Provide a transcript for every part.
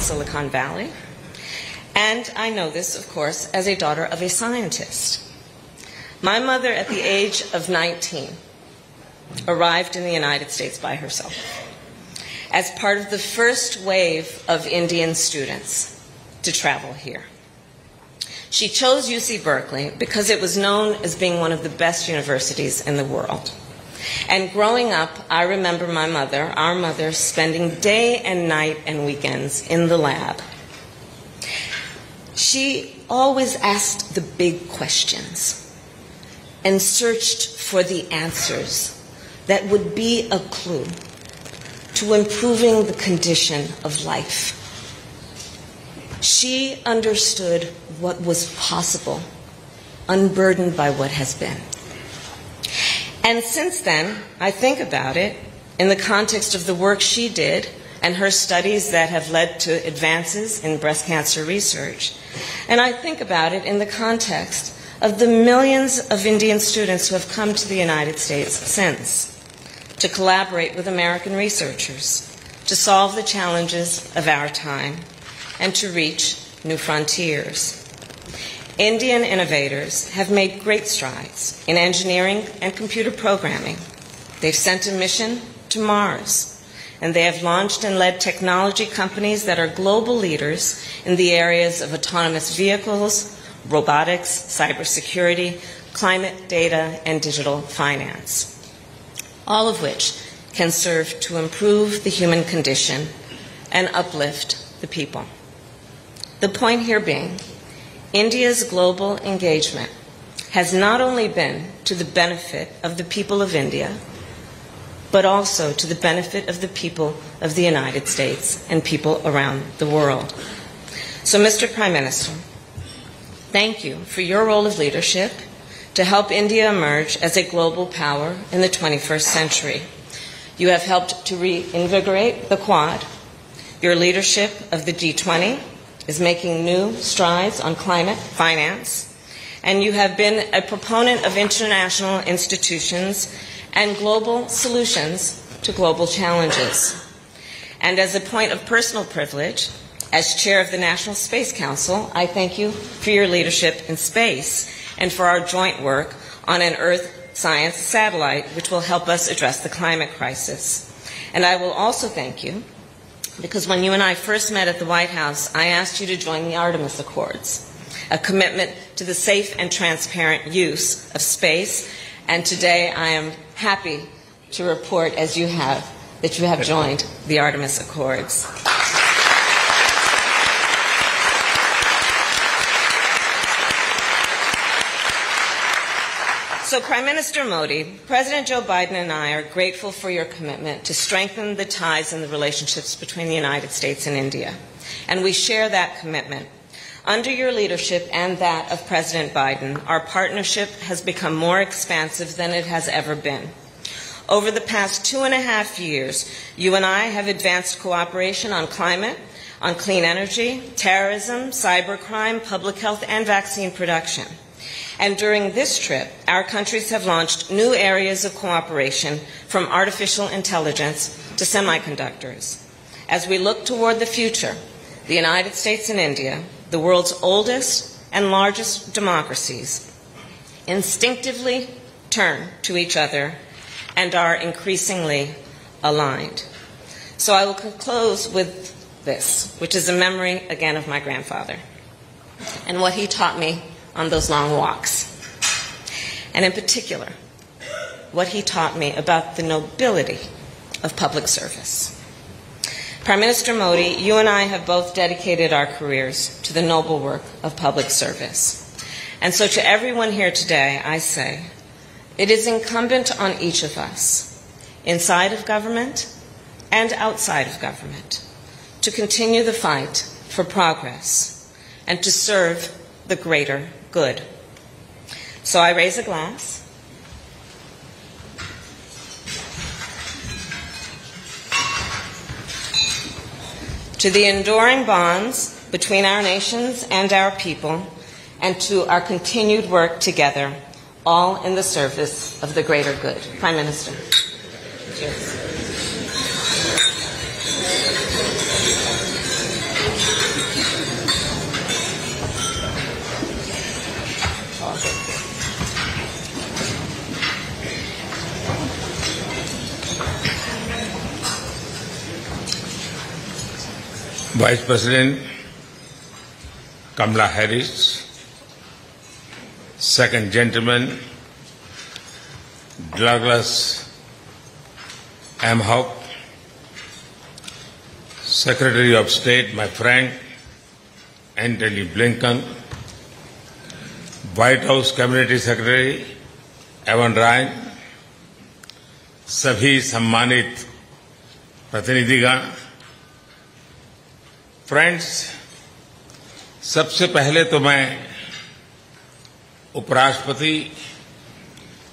Silicon Valley. And I know this, of course, as a daughter of a scientist. My mother, at the age of 19, arrived in the United States by herself as part of the first wave of Indian students to travel here. She chose UC Berkeley because it was known as being one of the best universities in the world. And growing up, I remember my mother, our mother, spending day and night and weekends in the lab. She always asked the big questions and searched for the answers that would be a clue to improving the condition of life. She understood what was possible, unburdened by what has been. And since then, I think about it in the context of the work she did and her studies that have led to advances in breast cancer research. And I think about it in the context of the millions of Indian students who have come to the United States since to collaborate with American researchers, to solve the challenges of our time, and to reach new frontiers. Indian innovators have made great strides in engineering and computer programming. They've sent a mission to Mars, and they have launched and led technology companies that are global leaders in the areas of autonomous vehicles, robotics, cybersecurity, climate data, and digital finance, all of which can serve to improve the human condition and uplift the people. The point here being, India's global engagement has not only been to the benefit of the people of India, but also to the benefit of the people of the United States and people around the world. So, Mr. Prime Minister, thank you for your role of leadership to help India emerge as a global power in the 21st century. You have helped to reinvigorate the Quad. Your leadership of the G20 is making new strides on climate finance, and you have been a proponent of international institutions and global solutions to global challenges. And as a point of personal privilege, as chair of the National Space Council, I thank you for your leadership in space and for our joint work on an Earth science satellite, which will help us address the climate crisis. And I will also thank you because when you and I first met at the White House, I asked you to join the Artemis Accords, a commitment to the safe and transparent use of space. And today I am happy to report, as you have, that you have joined the Artemis Accords. So, Prime Minister Modi, President Joe Biden and I are grateful for your commitment to strengthen the ties and the relationships between the United States and India. And we share that commitment. Under your leadership and that of President Biden, our partnership has become more expansive than it has ever been. Over the past 2.5 years, you and I have advanced cooperation on climate, on clean energy, terrorism, cybercrime, public health, and vaccine production. And during this trip, our countries have launched new areas of cooperation, from artificial intelligence to semiconductors. As we look toward the future, the United States and India, the world's oldest and largest democracies, instinctively turn to each other and are increasingly aligned. So I will close with this, which is a memory, again, of my grandfather and what he taught me on those long walks. And in particular, what he taught me about the nobility of public service. Prime Minister Modi, you and I have both dedicated our careers to the noble work of public service. And so to everyone here today, I say, it is incumbent on each of us, inside of government and outside of government, to continue the fight for progress and to serve the greater good. So I raise a glass to the enduring bonds between our nations and our people, and to our continued work together, all in the service of the greater good. Prime Minister. Cheers. Vice President Kamala Harris, Second Gentleman Douglas M. Hope, Secretary of State, my friend Antony Blinken, White House Community Secretary Evan Ryan, सभी सम्मानित प्रतिनिधिगण, friends, सबसे पहले तो मैं उपराष्ट्रपति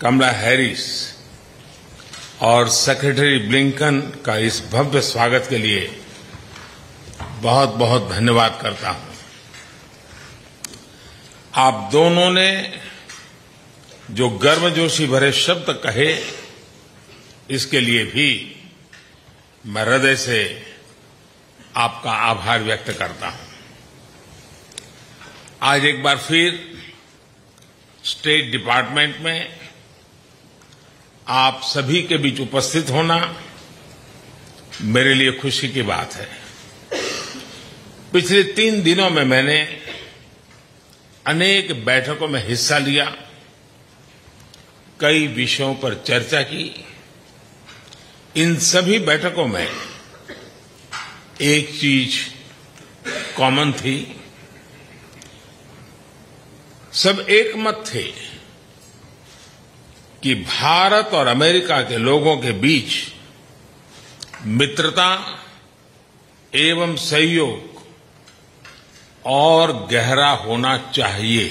Kamala Harris और secretary Blinken का इस भव्य स्वागत के लिए बहुत बहुत धन्यवाद करता हूं। आप दोनों ने जो गर्मजोशी भरे शब्द कहे, इसके लिए भी मैं हृदय से आपका आभार व्यक्त करता हूं। आज एक बार फिर स्टेट डिपार्टमेंट में आप सभी के बीच उपस्थित होना मेरे लिए खुशी की बात है। पिछले 3 दिनों में मैंने अनेक बैठकों में हिस्सा लिया, कई विषयों पर चर्चा की। इन सभी बैठकों में एक चीज कॉमन थी, सब एक मत थे कि भारत और अमेरिका के लोगों के बीच मित्रता एवं सहयोग और गहरा होना चाहिए।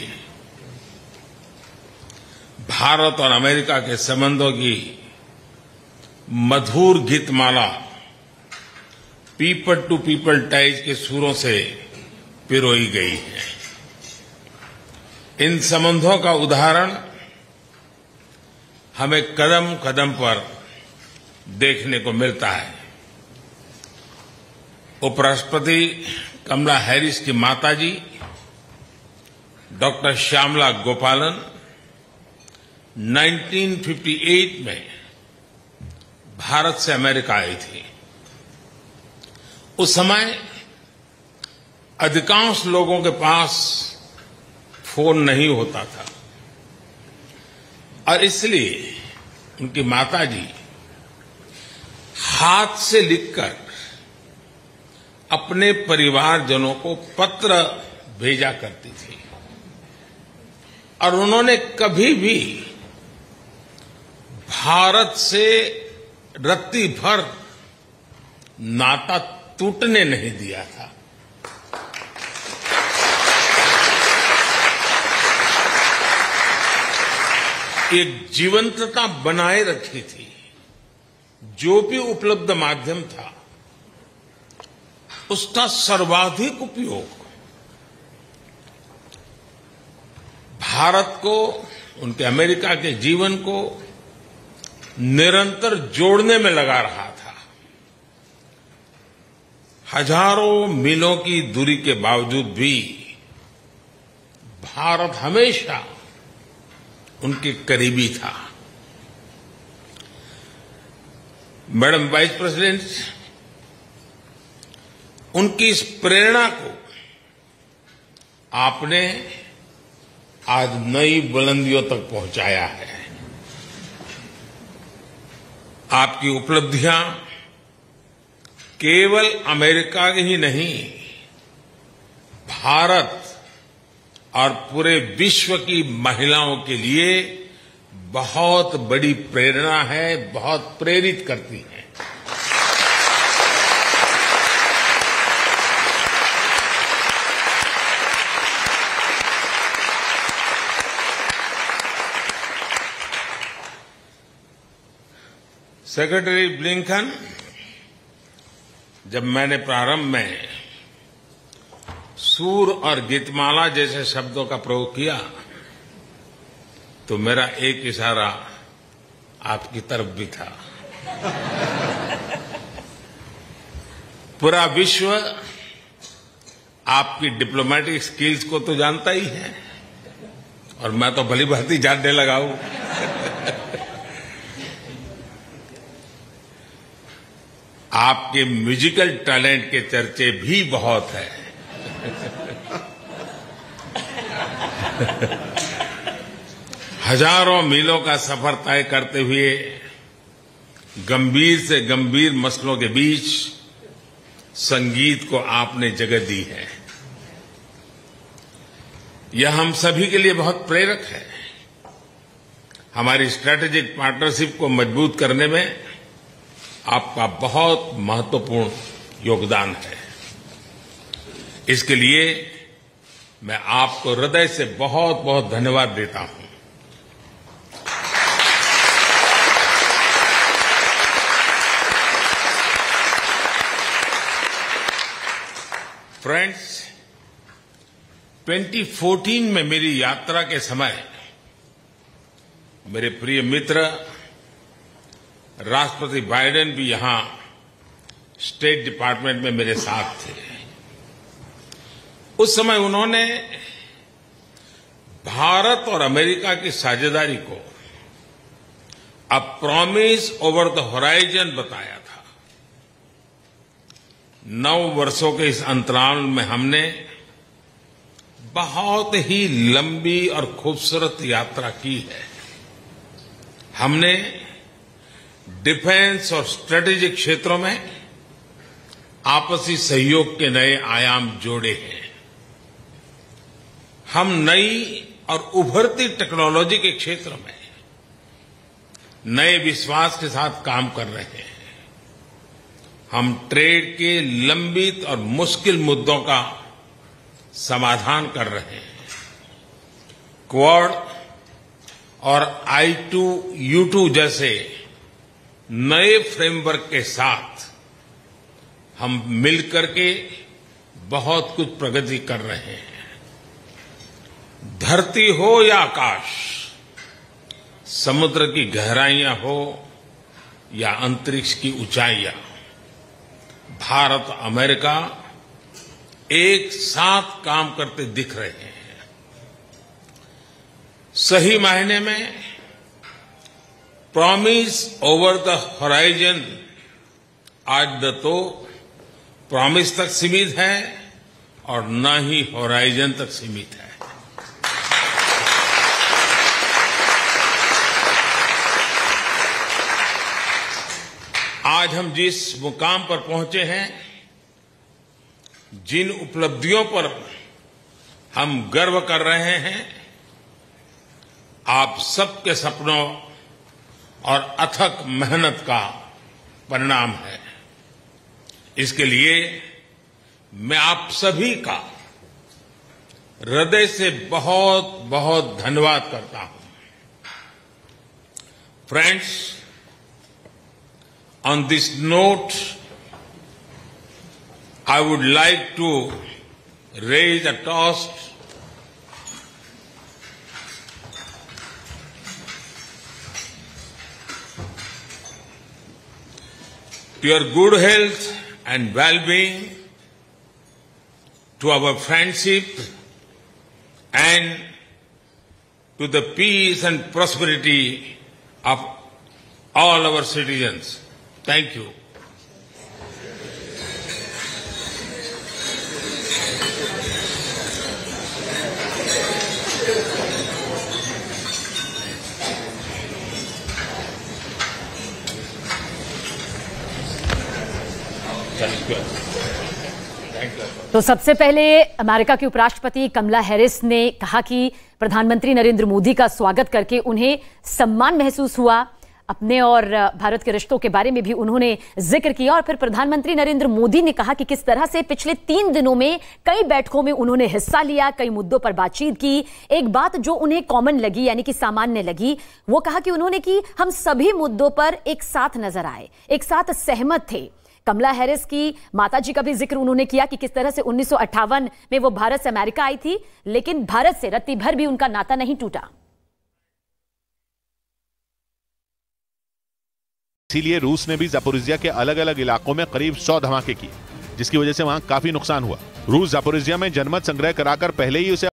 भारत और अमेरिका के संबंधों की मधुर Geetmala people to people ties के सुरों से पिरोई गई है। इन संबंधों का उदाहरण हमें कदम कदम पर देखने को मिलता है। उपराष्ट्रपति कमला हैरिस की माताजी डॉक्टर श्यामला गोपालन 1958 में भारत से अमेरिका आई थी। उस समय अधिकांश लोगों के पास फोन नहीं होता था और इसलिए उनकी माताजी हाथ से लिखकर अपने परिवारजनों को पत्र भेजा करती थी और उन्होंने कभी भी भारत से रत्ती भर नाता टूटने नहीं दिया था। एक जीवंतता बनाए रखी थी। जो भी उपलब्ध माध्यम था, उसका सर्वाधिक उपयोग भारत को, उनके अमेरिका के जीवन को निरंतर जोड़ने में लगा रहा था। हजारों मीलों की दूरी के बावजूद भी भारत हमेशा उनके करीबी था। मैडम वाइस प्रेसिडेंट, उनकी इस प्रेरणा को आपने आज नई बुलंदियों तक पहुंचाया है। आपकी उपलब्धियां केवल अमेरिका की ही नहीं, भारत और पूरे विश्व की महिलाओं के लिए बहुत बड़ी प्रेरणा है, बहुत प्रेरित करती है। सेक्रेटरी ब्लिंकन, जब मैंने प्रारंभ में सूर और गीतमाला जैसे शब्दों का प्रयोग किया तो मेरा एक इशारा आपकी तरफ भी था। पूरा विश्व आपकी डिप्लोमेटिक स्किल्स को तो जानता ही है और मैं तो भली भांति जानने लगा हूं। आपके म्यूजिकल टैलेंट के चर्चे भी बहुत है। हजारों मीलों का सफर तय करते हुए गंभीर से गंभीर मसलों के बीच संगीत को आपने जगह दी है। यह हम सभी के लिए बहुत प्रेरक है। हमारी स्ट्रैटेजिक पार्टनरशिप को मजबूत करने में आपका बहुत महत्वपूर्ण योगदान है। इसके लिए मैं आपको हृदय से बहुत बहुत धन्यवाद देता हूं। फ्रेंड्स, 2014 में मेरी यात्रा के समय मेरे प्रिय मित्र राष्ट्रपति बाइडेन भी यहां स्टेट डिपार्टमेंट में मेरे साथ थे। उस समय उन्होंने भारत और अमेरिका की साझेदारी को a promise over the horizon बताया था। 9 वर्षों के इस अंतराल में हमने बहुत ही लंबी और खूबसूरत यात्रा की है। हमने डिफेंस और स्ट्रेटेजिक क्षेत्रों में आपसी सहयोग के नए आयाम जोड़े हैं। हम नई और उभरती टेक्नोलॉजी के क्षेत्र में नए विश्वास के साथ काम कर रहे हैं। हम ट्रेड के लंबित और मुश्किल मुद्दों का समाधान कर रहे हैं। क्वाड और I2U2 जैसे नए फ्रेमवर्क के साथ हम मिलकर के बहुत कुछ प्रगति कर रहे हैं। धरती हो या आकाश, समुद्र की गहराइयां हो या अंतरिक्ष की ऊंचाइयां, भारत अमेरिका एक साथ काम करते दिख रहे हैं। सही मायने में प्रॉमिस ओवर द होराइजन आज तो प्रॉमिस तक सीमित है और न ही होराइजन तक सीमित है। आज हम जिस मुकाम पर पहुंचे हैं, जिन उपलब्धियों पर हम गर्व कर रहे हैं, आप सबके सपनों और अथक मेहनत का परिणाम है। इसके लिए मैं आप सभी का हृदय से बहुत बहुत धन्यवाद करता हूं। Friends, on this note, I would like to raise a toast to your good health and well-being, to our friendship, and to the peace and prosperity of all our citizens. Thank you. तो सबसे पहले America की उपराष्ट्रपति Kamala Harris ने कहा कि प्रधानमंत्री नरेंद्र मोदी का स्वागत करके उन्हें सम्मान महसूस हुआ। अपने और भारत के रिश्तों के बारे में भी उन्होंने जिक्र किया और फिर प्रधानमंत्री नरेंद्र मोदी ने कहा कि किस तरह से पिछले 3 दिनों में कई बैठकों में उन्होंने हिस्सा लिया, कई मुद्दों पर बातचीत की। एक बात जो उन्हें कॉमन लगी, यानी कि सामान्य लगी, वो कहा कि उन्होंने कि हम सभी मुद्दों पर एक साथ नजर आए, एक साथ सहमत थे। कमला हैरिस की माताजी का भी जिक्र उन्होंने किया कि किस तरह से 1958 में वो भारत से अमेरिका आई थी, लेकिन भारत से रत्ती भर भी उनका नाता नहीं टूटा। इसीलिए रूस ने भी ज़पोरिज़िया के अलग अलग इलाकों में करीब 100 धमाके किए, जिसकी वजह से वहां काफी नुकसान हुआ। रूस ज़पोरिज़िया में जनमत संग्रह कराकर पहले ही उसे